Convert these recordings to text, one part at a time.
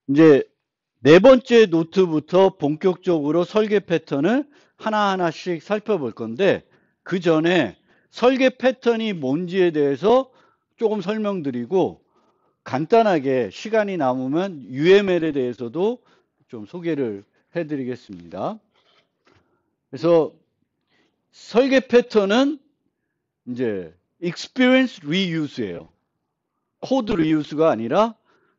이제 네 번째 노트부터 본격적으로 설계 패턴을 하나하나씩 살펴볼 건데, 그 전에 설계 패턴이 뭔지에 대해서 조금 설명드리고, 간단하게 시간이 남으면 UML에 대해서도 좀 소개를 해드리겠습니다. 그래서 설계 패턴은 이제 experience reuse예요. 코드 리유스가 아니라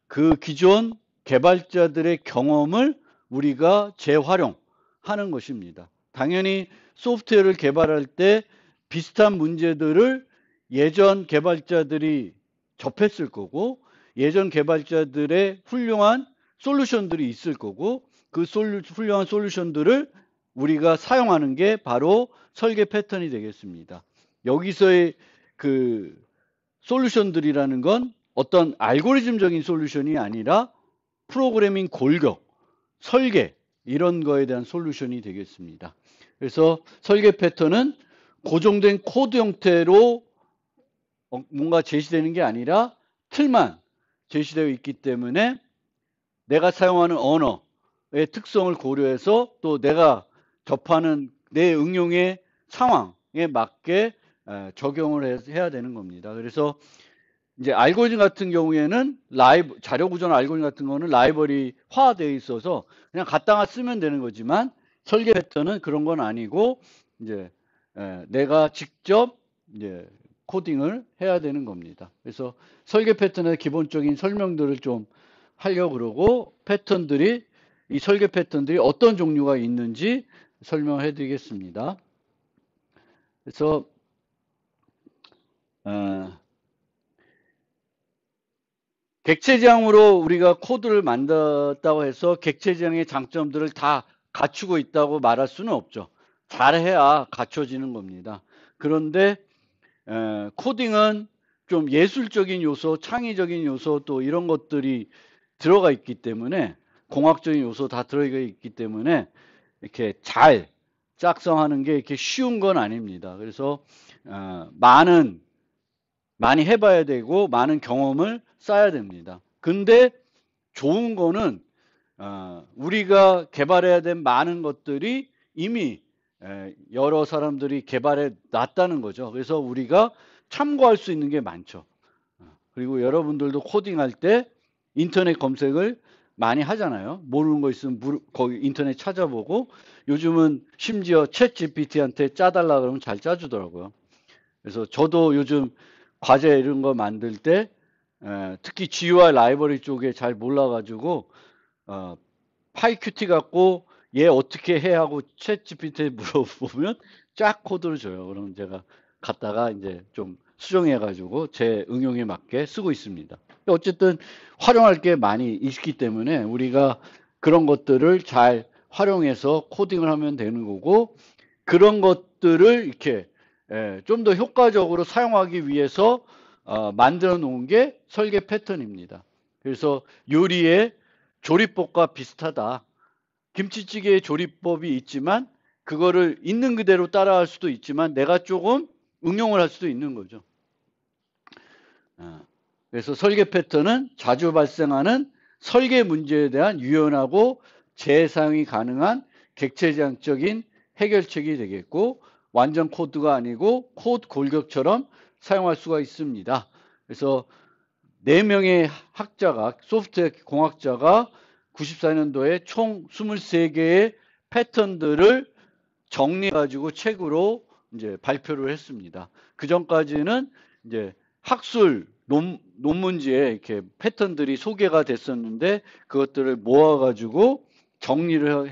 그 기존 개발자들의 경험을 우리가 재활용하는 것입니다. 당연히 소프트웨어를 개발할 때 비슷한 문제들을 예전 개발자들이 접했을 거고, 예전 개발자들의 훌륭한 솔루션들이 있을 거고, 그 훌륭한 솔루션들을 우리가 사용하는 게 바로 설계 패턴이 되겠습니다. 여기서의 그 솔루션들이라는 건 어떤 알고리즘적인 솔루션이 아니라 프로그래밍 골격, 설계 이런 거에 대한 솔루션이 되겠습니다. 그래서 설계 패턴은 고정된 코드 형태로 뭔가 제시되는 게 아니라 틀만 제시되어 있기 때문에 내가 사용하는 언어의 특성을 고려해서 또 내가 접하는 내 응용의 상황에 맞게 적용을 해야 되는 겁니다. 그래서 이제 알고리즘 같은 경우에는 자료 구조나 알고리즘 같은 거는 라이브러리화 되어 있어서 그냥 갖다가 쓰면 되는 거지만, 설계 패턴은 그런 건 아니고 이제 내가 직접 이제 코딩을 해야 되는 겁니다. 그래서 설계 패턴의 기본적인 설명들을 좀 하려고 그러고, 이 설계 패턴들이 어떤 종류가 있는지 설명해 드리겠습니다. 그래서 객체지향으로 우리가 코드를 만들었다고 해서 객체지향의 장점들을 다 갖추고 있다고 말할 수는 없죠. 잘해야 갖춰지는 겁니다. 그런데 코딩은 좀 예술적인 요소, 창의적인 요소 또 이런 것들이 들어가 있기 때문에, 공학적인 요소 다 들어가 있기 때문에 이렇게 잘 작성하는 게 이렇게 쉬운 건 아닙니다. 그래서 많이 해봐야 되고 많은 경험을 쌓아야 됩니다. 근데 좋은 거는 우리가 개발해야 된 많은 것들이 이미 여러 사람들이 개발해 놨다는 거죠. 그래서 우리가 참고할 수 있는 게 많죠. 그리고 여러분들도 코딩할 때 인터넷 검색을 많이 하잖아요. 모르는 거 있으면 거기 인터넷 찾아보고, 요즘은 심지어 챗 GPT한테 짜달라 그러면 잘 짜주더라고요. 그래서 저도 요즘 과제 이런 거 만들 때 특히 GUI 라이브러리 쪽에 잘 몰라가지고 파이큐티 갖고 얘 어떻게 해 하고 챗 GPT에 물어보면 쫙 코드를 줘요. 그럼 제가 갖다가 이제 좀 수정해가지고 제 응용에 맞게 쓰고 있습니다. 어쨌든 활용할 게 많이 있기 때문에 우리가 그런 것들을 잘 활용해서 코딩을 하면 되는 거고, 그런 것들을 이렇게 좀 더 효과적으로 사용하기 위해서 만들어 놓은 게 설계 패턴입니다. 그래서 요리의 조리법과 비슷하다. 김치찌개의 조리법이 있지만 그거를 있는 그대로 따라할 수도 있지만 내가 조금 응용을 할 수도 있는 거죠. 그래서 설계 패턴은 자주 발생하는 설계 문제에 대한 유연하고 재사용이 가능한 객체지향적인 해결책이 되겠고, 완전 코드가 아니고 코드 골격처럼 사용할 수가 있습니다. 그래서 4명의 학자가, 소프트웨어 공학자가 94년도에 총 23개의 패턴들을 정리해가지고 책으로 이제 발표를 했습니다. 그 전까지는 이제 학술 논문지에 이렇게 패턴들이 소개가 됐었는데, 그것들을 모아가지고 정리를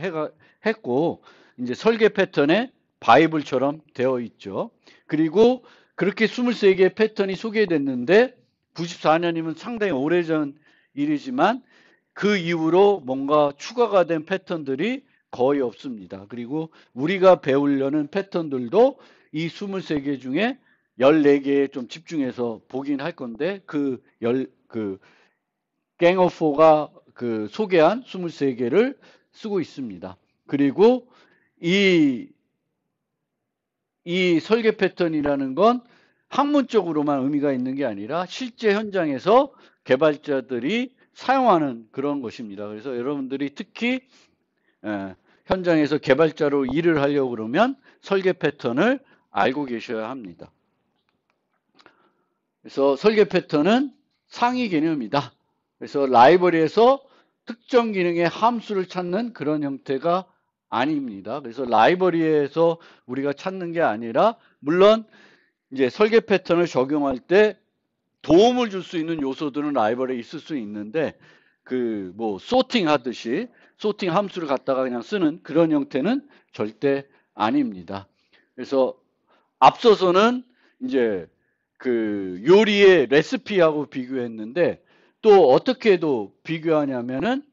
했고, 이제 설계 패턴의 바이블처럼 되어 있죠. 그리고 그렇게 23개의 패턴이 소개됐는데, 94년이면 상당히 오래전 일이지만 그 이후로 뭔가 추가가 된 패턴들이 거의 없습니다. 그리고 우리가 배우려는 패턴들도 이 23개 중에 14개에 좀 집중해서 보긴 할 건데, 갱어포가 소개한 23개를 쓰고 있습니다. 그리고 이 설계 패턴이라는 건 학문적으로만 의미가 있는 게 아니라 실제 현장에서 개발자들이 사용하는 그런 것입니다. 그래서 여러분들이 특히 현장에서 개발자로 일을 하려고 그러면 설계 패턴을 알고 계셔야 합니다. 그래서 설계 패턴은 상위 개념이다. 그래서 라이브러리에서 특정 기능의 함수를 찾는 그런 형태가 아닙니다. 그래서 라이브러리에서 우리가 찾는 게 아니라, 물론 이제 설계 패턴을 적용할 때 도움을 줄 수 있는 요소들은 라이브러리에 있을 수 있는데, 그 뭐 소팅 하듯이 소팅 함수를 갖다가 그냥 쓰는 그런 형태는 절대 아닙니다. 그래서 앞서서는 이제 그 요리의 레시피하고 비교했는데, 또 어떻게도 비교하냐면은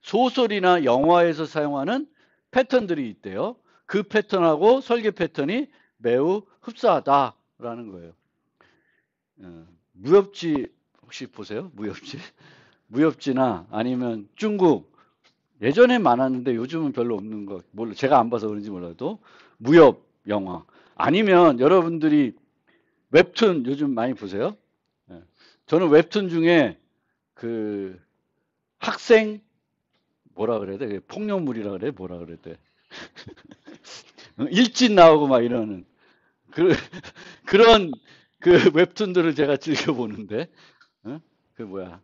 소설이나 영화에서 사용하는 패턴들이 있대요. 그 패턴하고 설계 패턴이 매우 흡사하다라는 거예요. 무협지 혹시 보세요? 무협지? 무협지나 아니면 중국, 예전에 많았는데 요즘은 별로 없는 거 몰라. 제가 안 봐서 그런지 몰라도 무협 영화, 아니면 여러분들이 웹툰 요즘 많이 보세요? 저는 웹툰 중에 그 학생 뭐라 그래야 돼? 폭력물이라 그래? 뭐라 그래야 돼? 일진 나오고 막 이러는 그런 그 웹툰들을 제가 즐겨 보는데, 그 뭐야,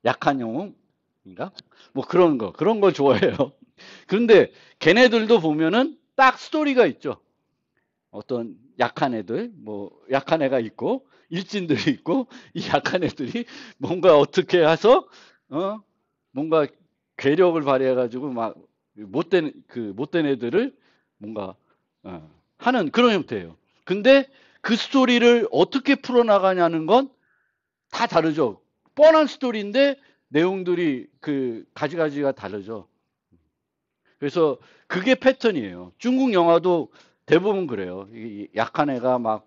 약한 영웅인가? 뭐 그런 거 좋아해요. 그런데 걔네들도 보면은 딱 스토리가 있죠. 어떤 약한 애들, 뭐 약한 애가 있고 일진들이 있고, 이 약한 애들이 뭔가 어떻게 해서 뭔가 괴력을 발휘해 가지고 막 못된 애들을 뭔가 하는 그런 형태예요. 근데 그 스토리를 어떻게 풀어나가냐는 건 다 다르죠. 뻔한 스토리인데 내용들이 그 가지가지가 다르죠. 그래서 그게 패턴이에요. 중국 영화도 대부분 그래요. 약한 애가 막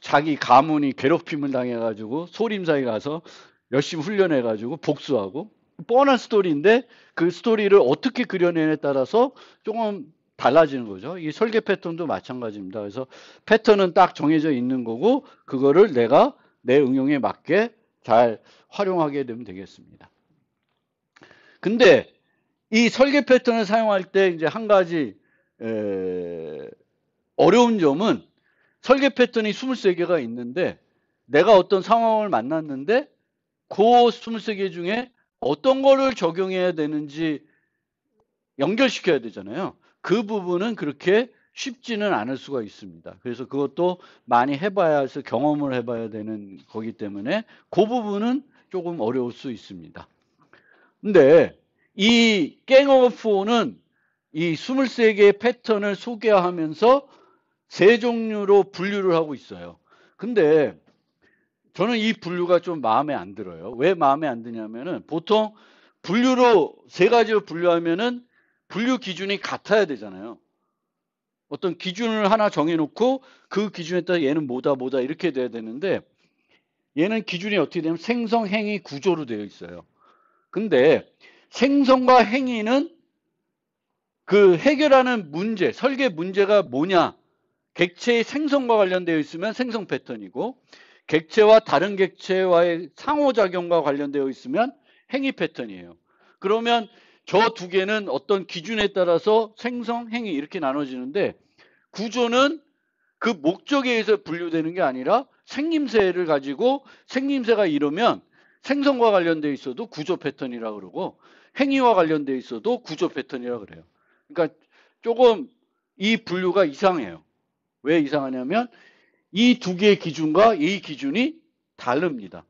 자기 가문이 괴롭힘을 당해가지고 소림사에 가서 열심히 훈련해가지고 복수하고, 뻔한 스토리인데 그 스토리를 어떻게 그려내냐에 따라서 조금 달라지는 거죠. 이 설계 패턴도 마찬가지입니다. 그래서 패턴은 딱 정해져 있는 거고, 그거를 내가 내 응용에 맞게 잘 활용하게 되면 되겠습니다. 근데 이 설계 패턴을 사용할 때 이제 한 가지 어려운 점은, 설계 패턴이 23개가 있는데 내가 어떤 상황을 만났는데 그 23개 중에 어떤 거를 적용해야 되는지 연결시켜야 되잖아요. 그 부분은 그렇게 쉽지는 않을 수가 있습니다. 그래서 그것도 많이 해봐야 해서 경험을 해봐야 되는 거기 때문에 그 부분은 조금 어려울 수 있습니다. 근데 이 갱 오브 4는 이 23개의 패턴을 소개하면서 세 종류로 분류를 하고 있어요. 근데 저는 이 분류가 좀 마음에 안 들어요. 왜 마음에 안 드냐면은, 보통 분류로 세 가지로 분류하면은 분류 기준이 같아야 되잖아요. 어떤 기준을 하나 정해놓고 그 기준에 따라 얘는 뭐다 이렇게 돼야 되는데, 얘는 기준이 어떻게 되면 생성, 행위, 구조로 되어 있어요. 근데 생성과 행위는 그 해결하는 문제, 설계 문제가 뭐냐, 객체의 생성과 관련되어 있으면 생성 패턴이고, 객체와 다른 객체와의 상호작용과 관련되어 있으면 행위 패턴이에요. 그러면 저 두 개는 어떤 기준에 따라서 생성, 행위 이렇게 나눠지는데, 구조는 그 목적에 의해서 분류되는 게 아니라 생김새를 가지고, 생김새가 이러면 생성과 관련되어 있어도 구조 패턴이라고 그러고, 행위와 관련되어 있어도 구조 패턴이라고 그래요. 그러니까 조금 이 분류가 이상해요. 왜 이상하냐면 이 두 개의 기준과 이 기준이 다릅니다.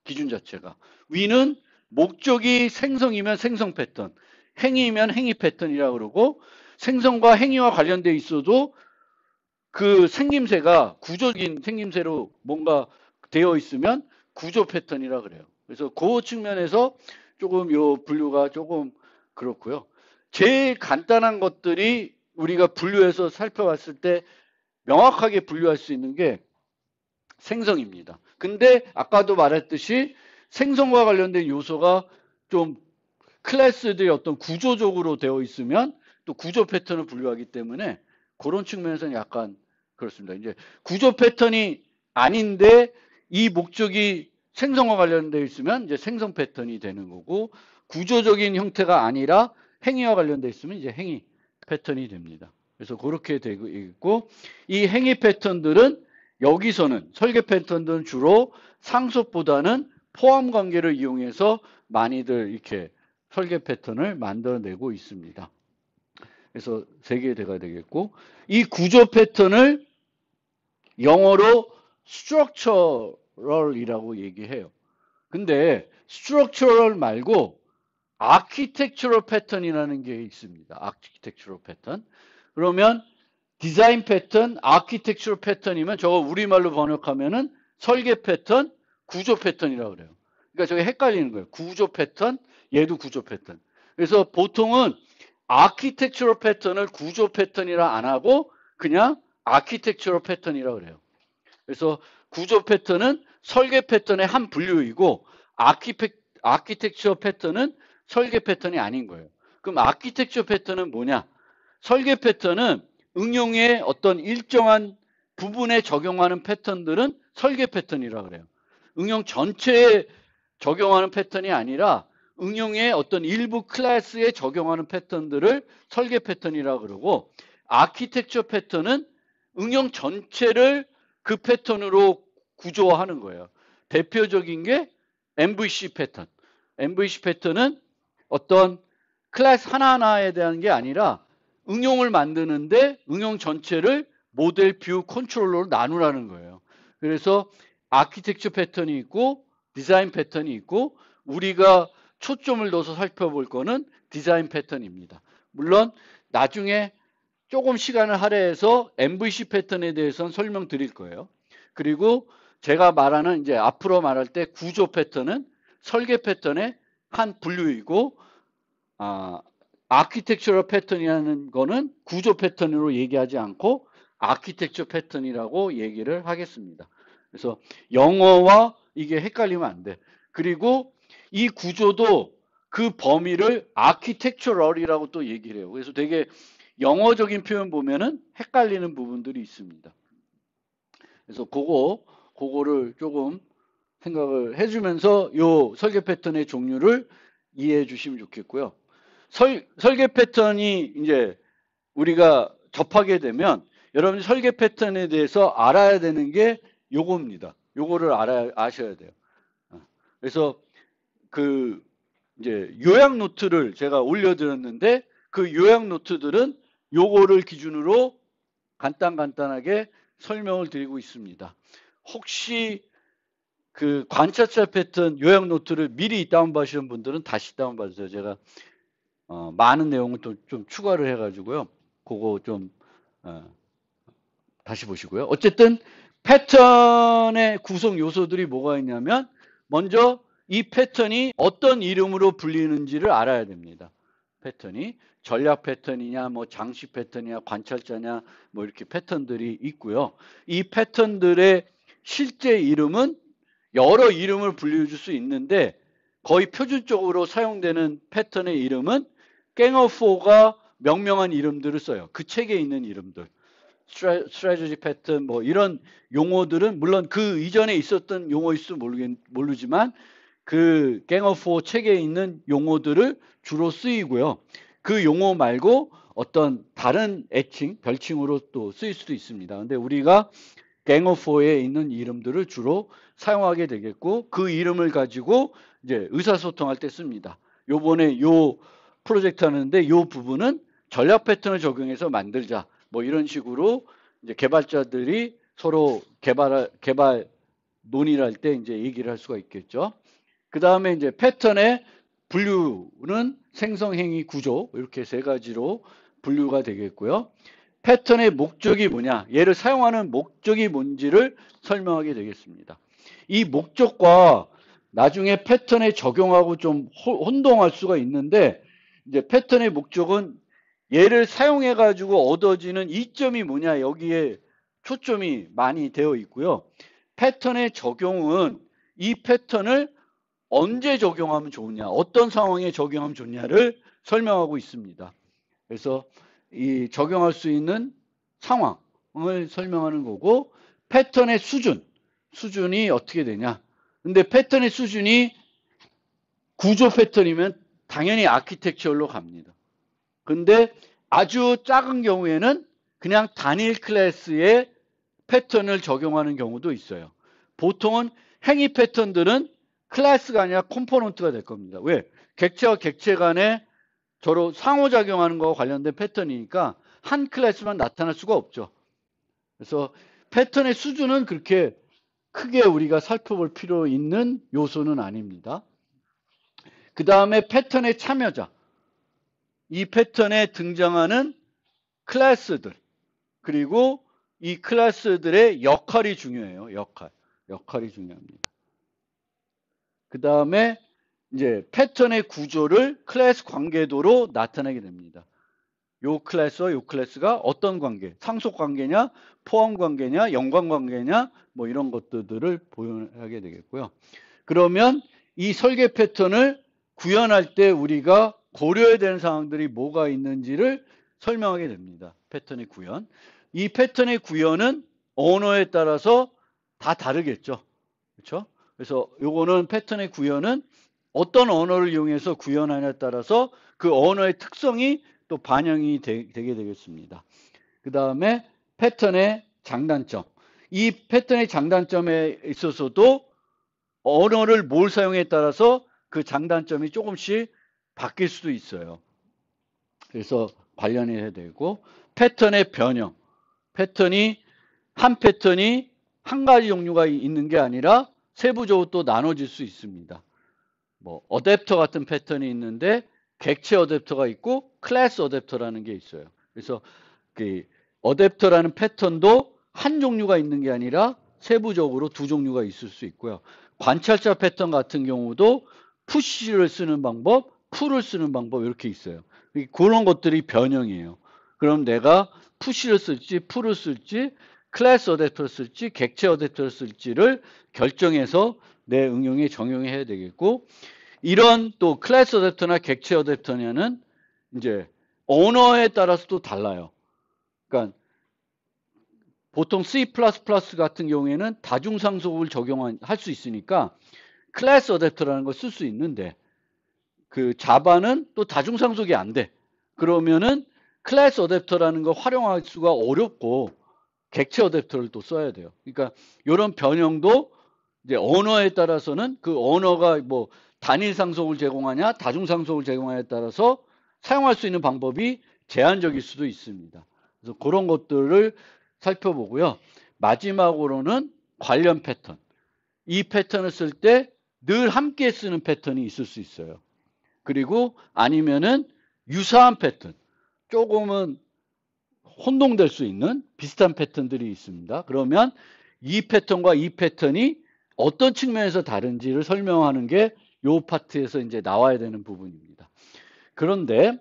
기준 자체가. 위는 목적이 생성이면 생성 패턴, 행위이면 행위 패턴이라고 그러고, 생성과 행위와 관련되어 있어도 그 생김새가 구조적인 생김새로 뭔가 되어 있으면 구조 패턴이라 그래요. 그래서 그 측면에서 조금 요 분류가 조금 그렇고요. 제일 간단한 것들이 우리가 분류해서 살펴봤을 때 명확하게 분류할 수 있는 게 생성입니다. 근데 아까도 말했듯이 생성과 관련된 요소가 좀 클래스들이 어떤 구조적으로 되어 있으면 또 구조 패턴을 분류하기 때문에 그런 측면에서는 약간 그렇습니다. 이제 구조 패턴이 아닌데 이 목적이 생성과 관련되어 있으면 이제 생성 패턴이 되는 거고, 구조적인 형태가 아니라 행위와 관련되어 있으면 이제 행위 패턴이 됩니다. 그래서 그렇게 되고 있고, 이 행위 패턴들은 여기서는 설계 패턴들은 주로 상속보다는 포함 관계를 이용해서 많이들 이렇게 설계 패턴을 만들어내고 있습니다. 그래서 세 개가 되겠고, 이 구조 패턴을 영어로 structural이라고 얘기해요. 근데 structural 말고 architectural 패턴이라는 게 있습니다. architectural 패턴. 그러면 디자인 패턴, architectural 패턴이면 저거 우리말로 번역하면은 설계 패턴, 구조 패턴이라고 그래요. 그러니까 저게 헷갈리는 거예요. 구조 패턴, 얘도 구조 패턴. 그래서 보통은 architectural 패턴을 구조 패턴이라 안 하고 그냥 architectural 패턴이라고 그래요. 그래서 구조 패턴은 설계 패턴의 한 분류이고 아키텍처 패턴은 설계 패턴이 아닌 거예요. 그럼 아키텍처 패턴은 뭐냐? 설계 패턴은 응용의 어떤 일정한 부분에 적용하는 패턴들은 설계 패턴이라고 그래요. 응용 전체에 적용하는 패턴이 아니라 응용의 어떤 일부 클래스에 적용하는 패턴들을 설계 패턴이라고 그러고, 아키텍처 패턴은 응용 전체를 그 패턴으로 구조화하는 거예요. 대표적인 게 MVC 패턴. MVC 패턴은 어떤 클래스 하나하나에 대한 게 아니라 응용을 만드는데 응용 전체를 모델, 뷰, 컨트롤러로 나누라는 거예요. 그래서 아키텍처 패턴이 있고 디자인 패턴이 있고, 우리가 초점을 둬서 살펴볼 거는 디자인 패턴입니다. 물론 나중에 조금 시간을 할애해서 MVC 패턴에 대해서는 설명드릴 거예요. 그리고 제가 말하는 이제 앞으로 말할 때 구조 패턴은 설계 패턴의 한 분류이고, 아키텍처럴 패턴이라는 거는 구조 패턴으로 얘기하지 않고 아키텍처 패턴이라고 얘기를 하겠습니다. 그래서 영어와 이게 헷갈리면 안 돼. 그리고 이 구조도 그 범위를 아키텍처럴이라고 또 얘기를 해요. 그래서 되게 영어적인 표현 보면은 헷갈리는 부분들이 있습니다. 그래서 그거를 조금 생각을 해주면서 요 설계 패턴의 종류를 이해해 주시면 좋겠고요. 설계 패턴이 이제 우리가 접하게 되면 여러분이 설계 패턴에 대해서 알아야 되는 게 요겁니다. 요거를 아셔야 돼요. 그래서 그 이제 요약 노트를 제가 올려드렸는데 그 요약 노트들은 요거를 기준으로 간단하게 설명을 드리고 있습니다. 혹시 그 관찰자 패턴 요약 노트를 미리 다운받으시는 분들은 다시 다운받으세요. 제가 많은 내용을 또 좀 추가를 해가지고요. 그거 좀 다시 보시고요. 어쨌든 패턴의 구성 요소들이 뭐가 있냐면, 먼저 이 패턴이 어떤 이름으로 불리는지를 알아야 됩니다. 패턴이 전략 패턴이냐, 뭐 장식 패턴이냐, 관찰자냐, 뭐 이렇게 패턴들이 있고요. 이 패턴들의 실제 이름은 여러 이름을 불려줄 수 있는데, 거의 표준적으로 사용되는 패턴의 이름은 갱어포가 명명한 이름들을 써요. 그 책에 있는 이름들. 스트래티지 패턴 뭐 이런 용어들은 물론 그 이전에 있었던 용어일지 모르지만 그 갱어포 책에 있는 용어들을 주로 쓰이고요. 그 용어 말고 어떤 다른 애칭, 별칭으로 또 쓰일 수도 있습니다. 근데 우리가 갱어포에 있는 이름들을 주로 사용하게 되겠고, 그 이름을 가지고 이제 의사소통할 때 씁니다. 요번에 요 프로젝트 하는데 요 부분은 전략 패턴을 적용해서 만들자. 뭐 이런 식으로 이제 개발자들이 서로 개발 논의를 할 때 이제 얘기를 할 수가 있겠죠. 그 다음에 이제 패턴의 분류는 생성, 행위, 구조 이렇게 세 가지로 분류가 되겠고요. 패턴의 목적이 뭐냐, 얘를 사용하는 목적이 뭔지를 설명하게 되겠습니다. 이 목적과 나중에 패턴에 적용하고 좀 혼동할 수가 있는데, 이제 패턴의 목적은 얘를 사용해 가지고 얻어지는 이점이 뭐냐, 여기에 초점이 많이 되어 있고요. 패턴의 적용은 이 패턴을 언제 적용하면 좋으냐, 어떤 상황에 적용하면 좋냐를 설명하고 있습니다. 그래서 이 적용할 수 있는 상황을 설명하는 거고, 패턴의 수준이 어떻게 되냐, 근데 패턴의 수준이 구조 패턴이면 당연히 아키텍처로 갑니다. 근데 아주 작은 경우에는 그냥 단일 클래스의 패턴을 적용하는 경우도 있어요. 보통은 행위 패턴들은 클래스가 아니라 컴포넌트가 될 겁니다. 왜? 객체와 객체 간에 서로 상호작용하는 것과 관련된 패턴이니까 한 클래스만 나타날 수가 없죠. 그래서 패턴의 수준은 그렇게 크게 우리가 살펴볼 필요 있는 요소는 아닙니다. 그 다음에 패턴의 참여자. 이 패턴에 등장하는 클래스들. 그리고 이 클래스들의 역할이 중요해요. 역할이 중요합니다. 그 다음에 이제 패턴의 구조를 클래스 관계도로 나타내게 됩니다. 요 클래스와 요 클래스가 어떤 관계, 상속 관계냐, 포함 관계냐, 연관 관계냐, 뭐 이런 것들을 보여하게 되겠고요. 그러면 이 설계 패턴을 구현할 때 우리가 고려해야 되는 사항들이 뭐가 있는지를 설명하게 됩니다. 패턴의 구현. 이 패턴의 구현은 언어에 따라서 다 다르겠죠. 그렇죠? 그래서 요거는 패턴의 구현은 어떤 언어를 이용해서 구현하냐에 따라서 그 언어의 특성이 또 반영이 되게 되겠습니다. 그 다음에 패턴의 장단점. 이 패턴의 장단점에 있어서도 언어를 뭘 사용에 따라서 그 장단점이 조금씩 바뀔 수도 있어요. 그래서 관련해야 되고, 패턴의 변형. 한 패턴이 한 가지 종류가 있는 게 아니라 세부적으로 또 나눠질 수 있습니다. 뭐 어댑터 같은 패턴이 있는데 객체 어댑터가 있고 클래스 어댑터라는 게 있어요. 그래서 그 어댑터라는 패턴도 한 종류가 있는 게 아니라 세부적으로 두 종류가 있을 수 있고요. 관찰자 패턴 같은 경우도 푸시를 쓰는 방법, 풀을 쓰는 방법 이렇게 있어요. 그런 것들이 변형이에요. 그럼 내가 푸시를 쓸지 풀을 쓸지 클래스 어댑터를 쓸지 객체 어댑터를 쓸지를 결정해서 내 응용에 적용해야 되겠고, 이런 또 클래스 어댑터나 객체 어댑터냐는 이제 언어에 따라서 또 달라요. 그러니까 보통 C++ 같은 경우에는 다중상속을 적용할 수 있으니까 클래스 어댑터라는 걸 쓸 수 있는데, 그 자바는 또 다중상속이 안 돼. 그러면은 클래스 어댑터라는 걸 활용할 수가 어렵고 객체 어댑터를 또 써야 돼요. 그러니까 이런 변형도 이제 언어에 따라서는 그 언어가 뭐 단일 상속을 제공하냐 다중상속을 제공하냐에 따라서 사용할 수 있는 방법이 제한적일 수도 있습니다. 그래서 그런 것들을 살펴보고요. 마지막으로는 관련 패턴. 이 패턴을 쓸 때 늘 함께 쓰는 패턴이 있을 수 있어요. 그리고 아니면은 유사한 패턴, 조금은 혼동될 수 있는 비슷한 패턴들이 있습니다. 그러면 이 패턴과 이 패턴이 어떤 측면에서 다른지를 설명하는 게 이 파트에서 이제 나와야 되는 부분입니다. 그런데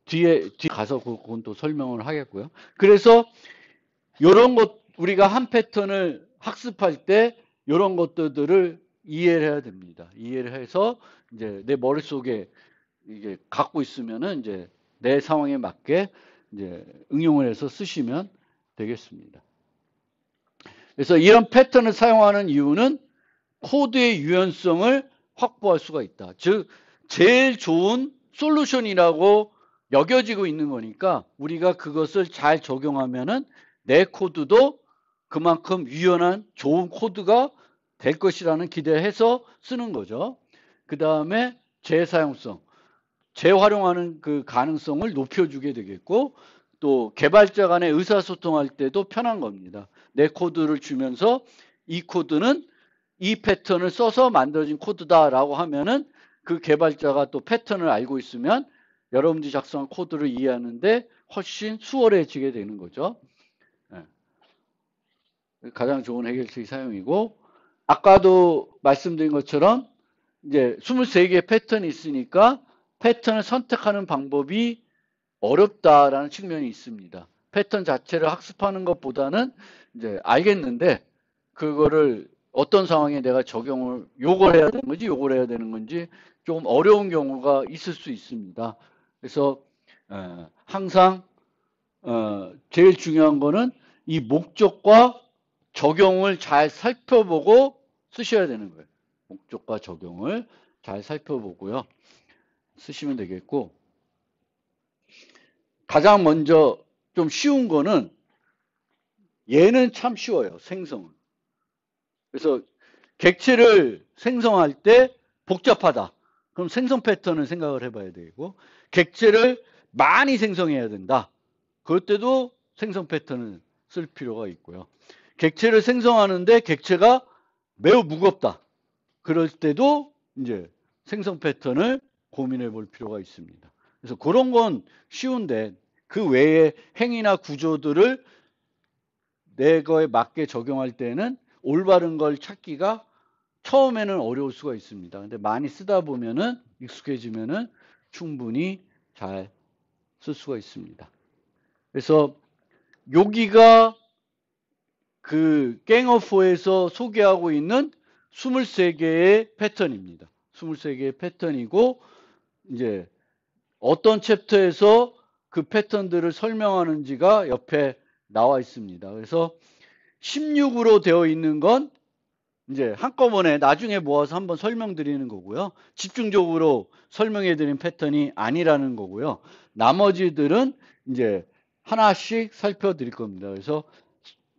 뒤에 가서 그건 또 설명을 하겠고요. 그래서 이런 것 우리가 한 패턴을 학습할 때 이런 것들을 이해를 해야 됩니다. 이해를 해서 이제 내 머릿속에 이게 갖고 있으면은 이제 내 상황에 맞게 이제 응용을 해서 쓰시면 되겠습니다. 그래서 이런 패턴을 사용하는 이유는 코드의 유연성을 확보할 수가 있다. 즉 제일 좋은 솔루션이라고 여겨지고 있는 거니까 우리가 그것을 잘 적용하면은 내 코드도 그만큼 유연한 좋은 코드가 될 것이라는 기대해서 쓰는 거죠. 그 다음에 재사용성, 재활용하는 그 가능성을 높여주게 되겠고, 또 개발자 간의 의사소통할 때도 편한 겁니다. 내 코드를 주면서 이 코드는 이 패턴을 써서 만들어진 코드다라고 하면은 그 개발자가 또 패턴을 알고 있으면 여러분들이 작성한 코드를 이해하는데 훨씬 수월해지게 되는 거죠. 가장 좋은 해결책 사용이고, 아까도 말씀드린 것처럼 이제 23개의 패턴이 있으니까 패턴을 선택하는 방법이 어렵다라는 측면이 있습니다. 패턴 자체를 학습하는 것보다는 이제 알겠는데 그거를 어떤 상황에 내가 적용을 요걸 해야 되는 건지 요걸 해야 되는 건지 좀 어려운 경우가 있을 수 있습니다. 그래서 항상 제일 중요한 거는 이 목적과 적용을 잘 살펴보고 쓰셔야 되는 거예요. 목적과 적용을 잘 살펴보고요. 쓰시면 되겠고, 가장 먼저 좀 쉬운 거는 얘는 참 쉬워요. 생성은. 그래서 객체를 생성할 때 복잡하다. 그럼 생성 패턴을 생각을 해봐야 되고, 객체를 많이 생성해야 된다. 그럴 때도 생성 패턴을 쓸 필요가 있고요. 객체를 생성하는데 객체가 매우 무겁다. 그럴 때도 이제 생성 패턴을 고민해 볼 필요가 있습니다. 그래서 그런 건 쉬운데 그 외에 행위나 구조들을 내 거에 맞게 적용할 때는 올바른 걸 찾기가 처음에는 어려울 수가 있습니다. 근데 많이 쓰다 보면은 익숙해지면은 충분히 잘 쓸 수가 있습니다. 그래서 여기가 그 갱어포에서 소개하고 있는 23개의 패턴입니다. 23개의 패턴이고 이제 어떤 챕터에서 그 패턴들을 설명하는지가 옆에 나와 있습니다. 그래서 16으로 되어 있는 건 이제 한꺼번에 나중에 모아서 한번 설명드리는 거고요. 집중적으로 설명해 드린 패턴이 아니라는 거고요. 나머지들은 이제 하나씩 살펴드릴 겁니다. 그래서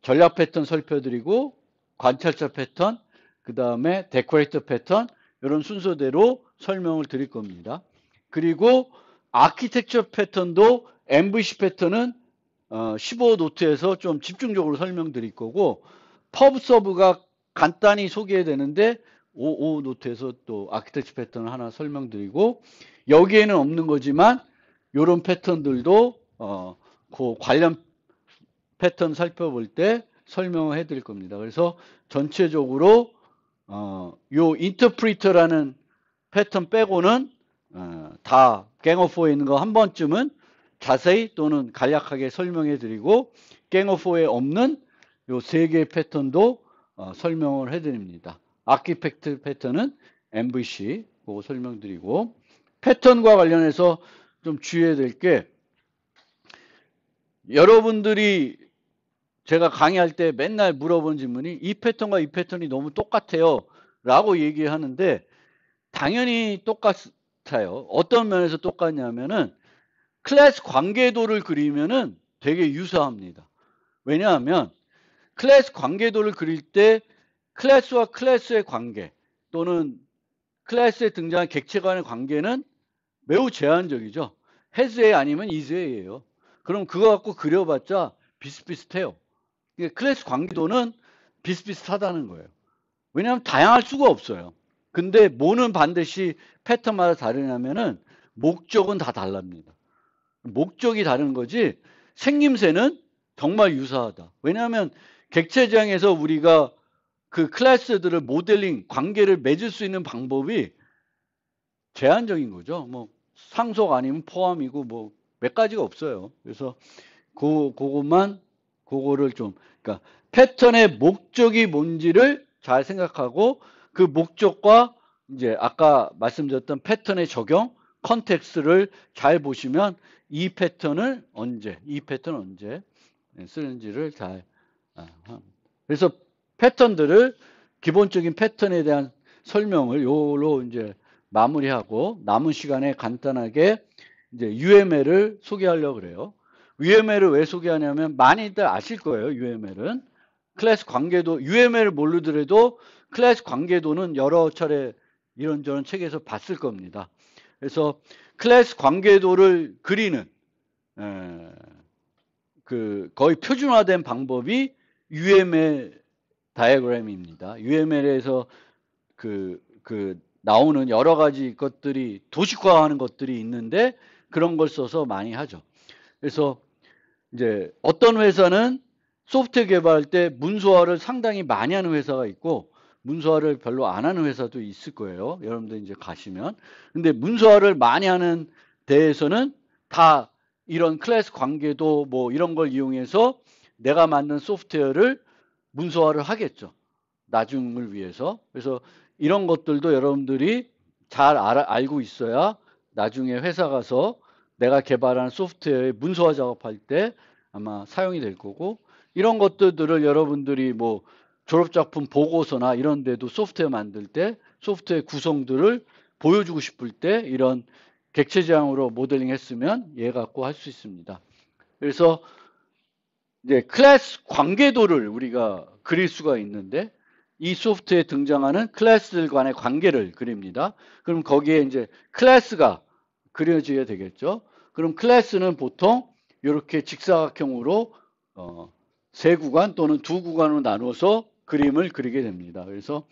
전략 패턴 살펴드리고 관찰자 패턴, 그 다음에 데코레이터 패턴 이런 순서대로 설명을 드릴 겁니다. 그리고 아키텍처 패턴도 MVC 패턴은 15노트에서 좀 집중적으로 설명드릴 거고 퍼브서브가 간단히 소개되는데 55노트에서 또 아키텍처 패턴을 하나 설명드리고 여기에는 없는 거지만 이런 패턴들도 그 관련 패턴 살펴볼 때 설명을 해드릴 겁니다. 그래서 전체적으로 요 인터프리터라는 패턴 빼고는 다 갱어4에 있는 거 한 번쯤은 자세히 또는 간략하게 설명해 드리고 갱어4에 없는 요 세 개의 패턴도 설명을 해 드립니다. 아키텍트 패턴은 MVC 그거 설명드리고 패턴과 관련해서 좀 주의해야 될 게 여러분들이 제가 강의할 때 맨날 물어본 질문이 이 패턴과 이 패턴이 너무 똑같아요 라고 얘기하는데 당연히 똑같아요. 어떤 면에서 똑같냐면은 클래스 관계도를 그리면은 되게 유사합니다. 왜냐하면 클래스 관계도를 그릴 때 클래스와 클래스의 관계 또는 클래스에 등장한 객체 간의 관계는 매우 제한적이죠. has에 아니면 is에예요. 그럼 그거 갖고 그려봤자 비슷비슷해요. 클래스 관계도는 비슷비슷하다는 거예요. 왜냐하면 다양할 수가 없어요. 근데 뭐는 반드시 패턴마다 다르냐면은 목적은 다 달랍니다. 목적이 다른 거지 생김새는 정말 유사하다. 왜냐하면 객체지향에서 우리가 그 클래스들을 모델링, 관계를 맺을 수 있는 방법이 제한적인 거죠. 뭐 상속 아니면 포함이고 뭐 몇 가지가 없어요. 그래서 그거를 좀 그러니까 패턴의 목적이 뭔지를 잘 생각하고 그 목적과 이제 아까 말씀드렸던 패턴의 적용 컨텍스트를 잘 보시면 이 패턴을 언제 쓰는지를 잘 그래서 패턴들을 기본적인 패턴에 대한 설명을 요로 이제 마무리하고 남은 시간에 간단하게 이제 UML을 소개하려고 그래요. UML을 왜 소개하냐면 많이들 아실 거예요. UML은 클래스 관계도 UML을 모르더라도 클래스 관계도는 여러 차례 이런저런 책에서 봤을 겁니다. 그래서 클래스 관계도를 그리는 그 거의 표준화된 방법이 UML 다이어그램입니다. UML에서 그 나오는 여러 가지 것들이 도식화하는 것들이 있는데 그런 걸 써서 많이 하죠. 그래서 이제 어떤 회사는 소프트웨어 개발할 때 문서화를 상당히 많이 하는 회사가 있고 문서화를 별로 안 하는 회사도 있을 거예요. 여러분들 이제 가시면. 근데 문서화를 많이 하는 데에서는 다 이런 클래스 관계도 뭐 이런 걸 이용해서 내가 만든 소프트웨어를 문서화를 하겠죠. 나중을 위해서. 그래서 이런 것들도 여러분들이 잘 알고 있어야 나중에 회사 가서 내가 개발한 소프트웨어의 문서화 작업할 때 아마 사용이 될 거고 이런 것들을 여러분들이 뭐 졸업작품 보고서나 이런 데도 소프트웨어 만들 때 소프트웨어 구성들을 보여주고 싶을 때 이런 객체지향으로 모델링 했으면 얘 갖고 할 수 있습니다. 그래서 이제 클래스 관계도를 우리가 그릴 수가 있는데 이 소프트에 등장하는 클래스들 간의 관계를 그립니다. 그럼 거기에 이제 클래스가 그려져야 되겠죠. 그럼 클래스는 보통 이렇게 직사각형으로 세 구간 또는 두 구간으로 나눠서 그림을 그리게 됩니다. 그래서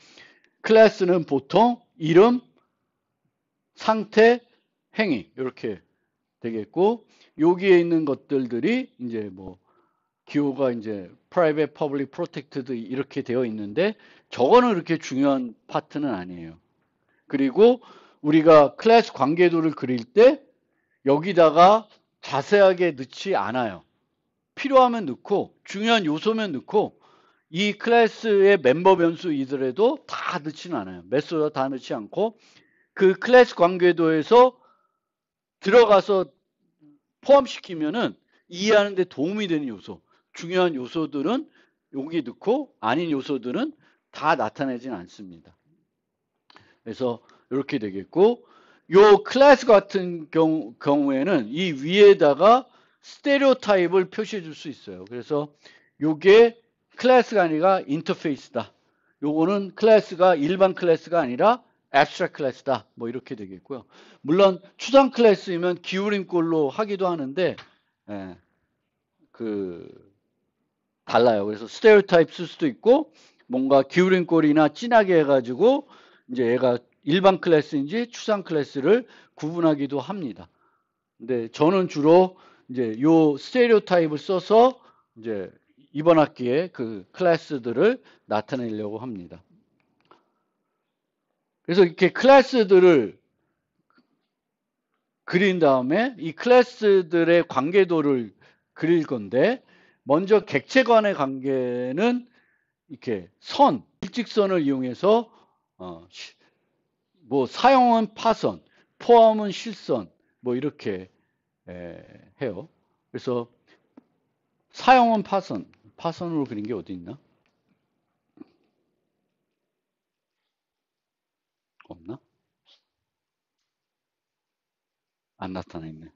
클래스는 보통 이름, 상태, 행위 이렇게 되겠고 여기에 있는 것들이 이제 뭐 기호가 이제 private, public, protected 이렇게 되어 있는데 저거는 그렇게 중요한 파트는 아니에요. 그리고 우리가 클래스 관계도를 그릴 때 여기다가 자세하게 넣지 않아요. 필요하면 넣고 중요한 요소면 넣고 이 클래스의 멤버 변수이더라도 다 넣지는 않아요. 메소드 다 넣지 않고 그 클래스 관계도에서 들어가서 포함시키면은 이해하는 데 도움이 되는 요소, 중요한 요소들은 여기 넣고 아닌 요소들은 다 나타내진 않습니다. 그래서 이렇게 되겠고 요 클래스 같은 경우에는 이 위에다가 스테레오타입을 표시해 줄 수 있어요. 그래서 요게 클래스가 아니라 인터페이스다. 요거는 클래스가 일반 클래스가 아니라 abstract 클래스다. 뭐 이렇게 되겠고요. 물론 추상 클래스이면 기울임꼴로 하기도 하는데 예, 달라요. 그래서 스테레오타입 쓸 수도 있고 뭔가 기울임꼴이나 진하게 해가지고 이제 얘가 일반 클래스인지 추상 클래스를 구분하기도 합니다. 근데 저는 주로 이제 요 스테레오타입을 써서 이제 이번 학기에 그 클래스들을 나타내려고 합니다. 그래서 이렇게 클래스들을 그린 다음에 이 클래스들의 관계도를 그릴 건데 먼저 객체 간의 관계는 이렇게 일직선을 이용해서 뭐 사용은 파선, 포함은 실선 뭐 이렇게 해요. 그래서 사용은 파선으로 그린 게 어디 있나? 없나? 안 나타나 있네.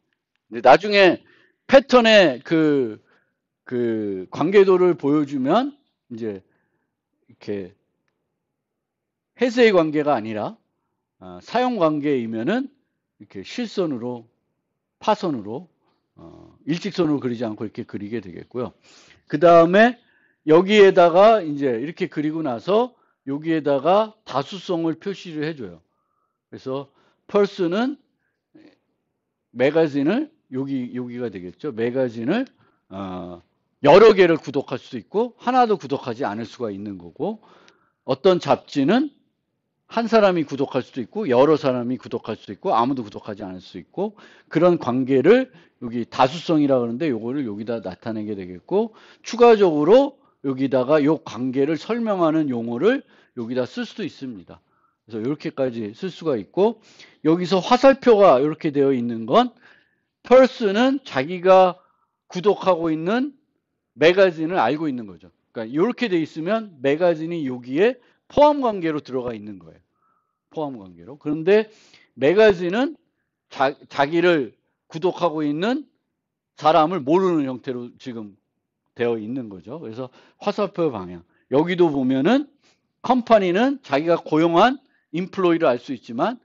근데 나중에 패턴의 그 관계도를 보여주면 이제 이렇게 해세의 관계가 아니라 사용 관계이면은 이렇게 실선으로 파선으로 일직선으로 그리지 않고 이렇게 그리게 되겠고요. 그 다음에 여기에다가 이제 이렇게 그리고 나서 여기에다가 다수성을 표시를 해줘요. 그래서 person은 매거진을 여기가 되겠죠. 매거진을 여러 개를 구독할 수 있고 하나도 구독하지 않을 수가 있는 거고 어떤 잡지는 한 사람이 구독할 수도 있고 여러 사람이 구독할 수도 있고 아무도 구독하지 않을 수 있고 그런 관계를 여기 다수성이라 그러는데 요거를 여기다 나타내게 되겠고 추가적으로 여기다가 요 관계를 설명하는 용어를 여기다 쓸 수도 있습니다. 그래서 이렇게까지 쓸 수가 있고 여기서 화살표가 이렇게 되어 있는 건 person은 자기가 구독하고 있는 매거진을 알고 있는 거죠. 그러니까 이렇게 돼 있으면 매거진이 여기에 포함 관계로 들어가 있는 거예요. 포함 관계로. 그런데 매거진은 자기를 구독하고 있는 사람을 모르는 형태로 지금 되어 있는 거죠. 그래서 화살표 방향. 여기도 보면은 컴퍼니는 자기가 고용한 인플로이를 알 수 있지만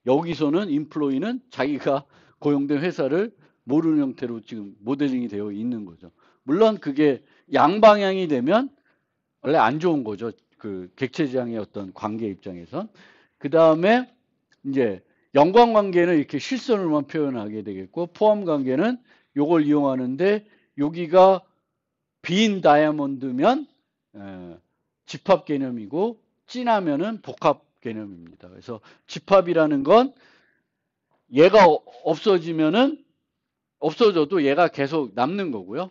여기서는 인플로이는 자기가 고용된 회사를 모르는 형태로 지금 모델링이 되어 있는 거죠. 물론 그게 양방향이 되면 원래 안 좋은 거죠. 그 객체지향의 어떤 관계 입장에선. 그 다음에 이제 연관관계는 이렇게 실선으로만 표현하게 되겠고 포함 관계는 요걸 이용하는데 여기가 빈 다이아몬드면 집합 개념이고 진하면은 복합 개념입니다. 그래서 집합이라는 건 얘가 없어지면은 없어져도 얘가 계속 남는 거고요.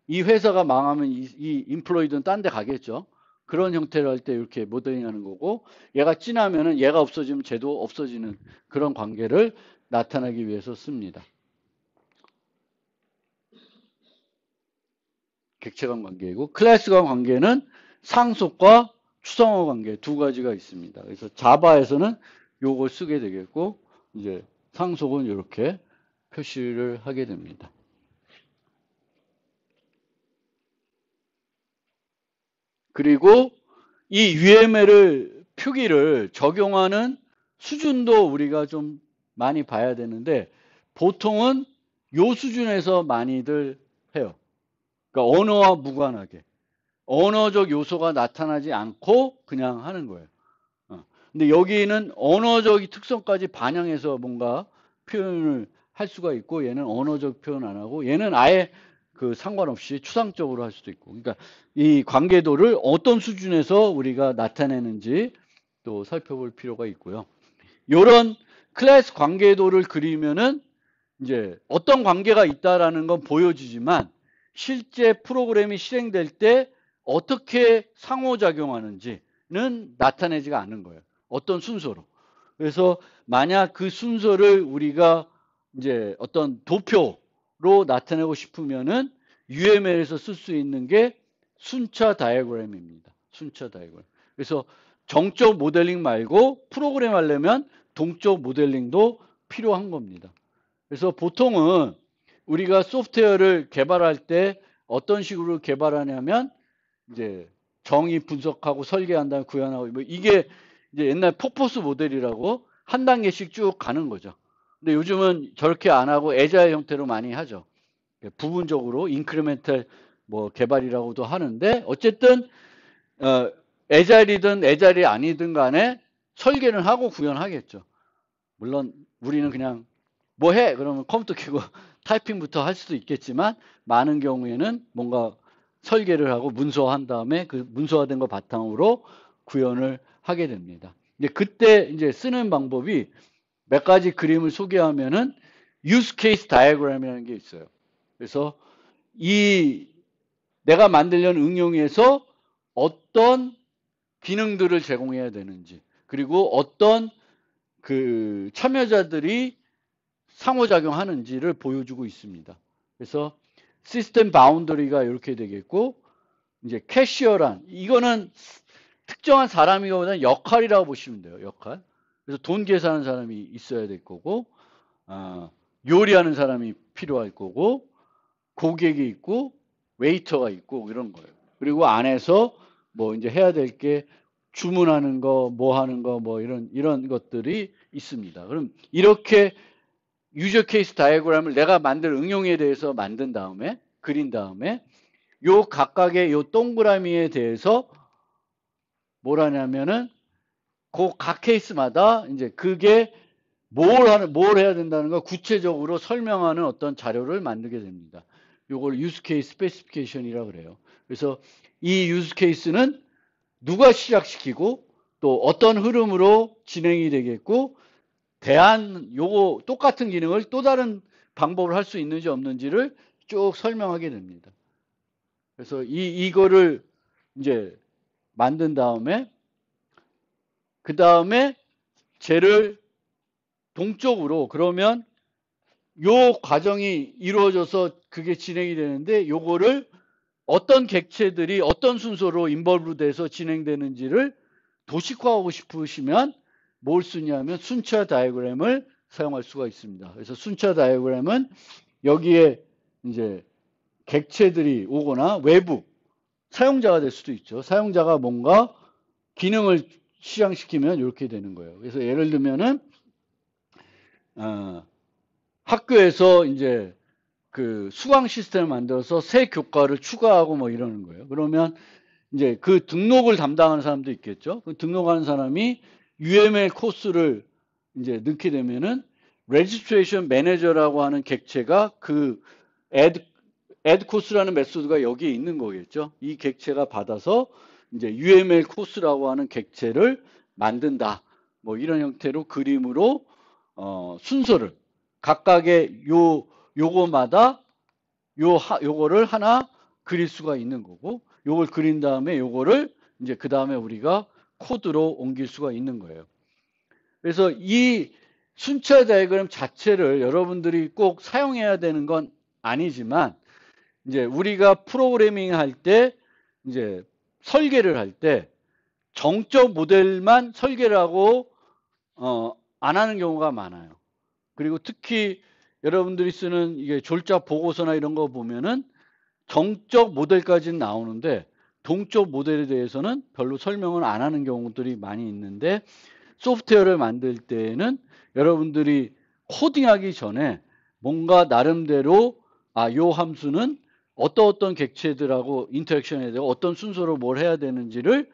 이 회사가 망하면 이 인플로이드는 딴 데 가겠죠. 그런 형태로 할 때 이렇게 모델링 하는 거고 얘가 진하면은 얘가 없어지면 쟤도 없어지는 그런 관계를 나타내기 위해서 씁니다. 객체간 관계이고 클래스 간 관계는 상속과 추상호 관계 두 가지가 있습니다. 그래서 자바에서는 요걸 쓰게 되겠고, 이제 상속은 이렇게 표시를 하게 됩니다. 그리고 이 UML을 표기를 적용하는 수준도 우리가 좀 많이 봐야 되는데, 보통은 요 수준에서 많이들 해요. 그러니까 언어와 무관하게. 언어적 요소가 나타나지 않고 그냥 하는 거예요. 근데 여기는 언어적 특성까지 반영해서 뭔가 표현을 할 수가 있고, 얘는 언어적 표현 안 하고, 얘는 아예 그 상관없이 추상적으로 할 수도 있고. 그러니까 이 관계도를 어떤 수준에서 우리가 나타내는지 또 살펴볼 필요가 있고요. 이런 클래스 관계도를 그리면은 이제 어떤 관계가 있다라는 건 보여주지만, 실제 프로그램이 실행될 때 어떻게 상호작용하는지는 나타내지가 않는 거예요. 어떤 순서로. 그래서 만약 그 순서를 우리가 이제 어떤 도표로 나타내고 싶으면은 UML에서 쓸 수 있는 게 순차 다이어그램입니다. 순차 다이어그램. 그래서 정적 모델링 말고 프로그램 하려면 동적 모델링도 필요한 겁니다. 그래서 보통은 우리가 소프트웨어를 개발할 때 어떤 식으로 개발하냐면, 이제 정의 분석하고 설계한 다음에 구현하고, 뭐 이게 이제 옛날 폭포스 모델이라고 한 단계씩 쭉 가는 거죠. 근데 요즘은 저렇게 안 하고 애자일 형태로 많이 하죠. 부분적으로 인크리멘탈 뭐 개발이라고도 하는데, 어쨌든 애자일이든 애자일이 아니든 간에 설계는 하고 구현하겠죠. 물론 우리는 그냥 뭐 해? 그러면 컴퓨터 켜고 타이핑부터 할 수도 있겠지만, 많은 경우에는 뭔가 설계를 하고 문서화한 다음에 그 문서화된 거 바탕으로 구현을 하게 됩니다. 이제 그때 이제 쓰는 방법이 몇 가지 그림을 소개하면은 use case diagram이라는 게 있어요. 그래서 이 내가 만들려는 응용에서 어떤 기능들을 제공해야 되는지, 그리고 어떤 그 참여자들이 상호작용하는지를 보여주고 있습니다. 그래서 시스템 바운더리가 이렇게 되겠고, 이제 캐시어란, 이거는 특정한 사람이거보다는 역할이라고 보시면 돼요. 역할. 그래서 돈 계산하는 사람이 있어야 될 거고, 요리하는 사람이 필요할 거고, 고객이 있고, 웨이터가 있고, 이런 거예요. 그리고 안에서 뭐 이제 해야 될 게 주문하는 거, 뭐 하는 거, 뭐 이런 것들이 있습니다. 그럼 이렇게 유저 케이스 다이어그램을 내가 만들 응용에 대해서 만든 다음에, 그린 다음에, 요 각각의 요 동그라미에 대해서 뭘 하냐면은 그 각 케이스마다 이제 그게 뭘 해야 된다는 걸 구체적으로 설명하는 어떤 자료를 만들게 됩니다. 요걸 유즈 케이스 스페시피케이션이라고 그래요. 그래서 이 유즈 케이스는 누가 시작시키고 또 어떤 흐름으로 진행이 되겠고, 요거 똑같은 기능을 또 다른 방법을 할 수 있는지 없는지를 쭉 설명하게 됩니다. 그래서 이거를 이제 만든 다음에, 그 다음에 쟤를 동적으로, 그러면 요 과정이 이루어져서 그게 진행이 되는데, 요거를 어떤 객체들이 어떤 순서로 인벌브 돼서 진행되는지를 도식화하고 싶으시면 뭘 쓰냐면 순차 다이어그램을 사용할 수가 있습니다. 그래서 순차 다이어그램은 여기에 이제 객체들이 오거나 외부 사용자가 될 수도 있죠. 사용자가 뭔가 기능을 실행시키면 이렇게 되는 거예요. 그래서 예를 들면은 학교에서 이제 그 수강 시스템을 만들어서 새 교과를 추가하고 뭐 이러는 거예요. 그러면 이제 그 등록을 담당하는 사람도 있겠죠. 그 등록하는 사람이 UML 코스를 이제 넣게 되면은 registration manager라고 하는 객체가 그 add 코스라는 메소드가 여기에 있는 거겠죠. 이 객체가 받아서 이제 UML 코스라고 하는 객체를 만든다. 뭐 이런 형태로 그림으로 순서를 각각의 요거마다 요거를 하나 그릴 수가 있는 거고, 요걸 그린 다음에 요거를 이제 그 다음에 우리가 코드로 옮길 수가 있는 거예요. 그래서 이 순차 다이어그램 자체를 여러분들이 꼭 사용해야 되는 건 아니지만, 이제 우리가 프로그래밍 할 때 이제 설계를 할 때 정적 모델만 설계를 하고 안 하는 경우가 많아요. 그리고 특히 여러분들이 쓰는 이게 졸자 보고서나 이런 거 보면은 정적 모델까지는 나오는데 동적 모델에 대해서는 별로 설명을 안 하는 경우들이 많이 있는데, 소프트웨어를 만들 때에는 여러분들이 코딩하기 전에 뭔가 나름대로 요 함수는 어떤 객체들하고 인터랙션에 대해 어떤 순서로 뭘 해야 되는지를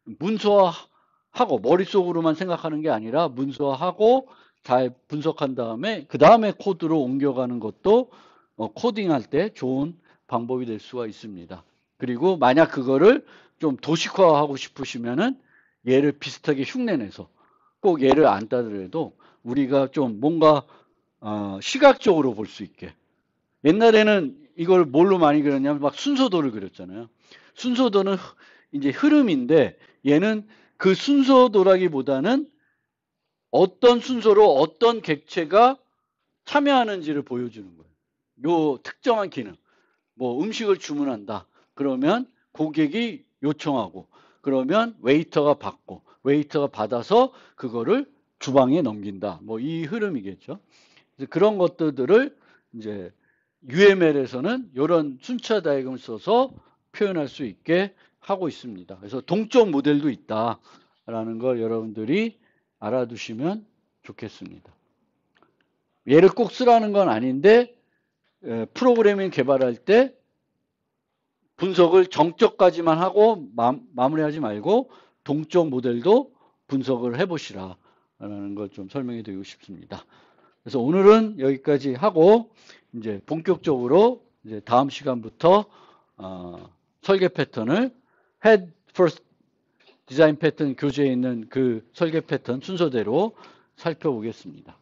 문서화하고, 머릿속으로만 생각하는 게 아니라 문서화하고 잘 분석한 다음에 그 다음에 코드로 옮겨가는 것도 코딩할 때 좋은 방법이 될 수가 있습니다. 그리고 만약 그거를 좀 도식화하고 싶으시면은 얘를 비슷하게 흉내내서, 꼭 얘를 안 따더라도 우리가 좀 뭔가 시각적으로 볼 수 있게. 옛날에는 이걸 뭘로 많이 그렸냐면 막 순서도를 그렸잖아요. 순서도는 이제 흐름인데, 얘는 그 순서도라기보다는 어떤 순서로 어떤 객체가 참여하는지를 보여주는 거예요. 요 특정한 기능. 뭐 음식을 주문한다. 그러면 고객이 요청하고, 그러면 웨이터가 받고, 웨이터가 받아서 그거를 주방에 넘긴다. 뭐 이 흐름이겠죠. 그래서 그런 것들을 이제 UML에서는 이런 순차 다이그램을 써서 표현할 수 있게 하고 있습니다. 그래서 동적 모델도 있다라는 걸 여러분들이 알아두시면 좋겠습니다. 얘를 꼭 쓰라는 건 아닌데, 프로그래밍 개발할 때 분석을 정적까지만 하고 마무리하지 말고 동적 모델도 분석을 해보시라라는 걸 좀 설명해 드리고 싶습니다. 그래서 오늘은 여기까지 하고 이제 본격적으로 이제 다음 시간부터 설계 패턴을 Head First 디자인 패턴 교재에 있는 그 설계 패턴 순서대로 살펴보겠습니다.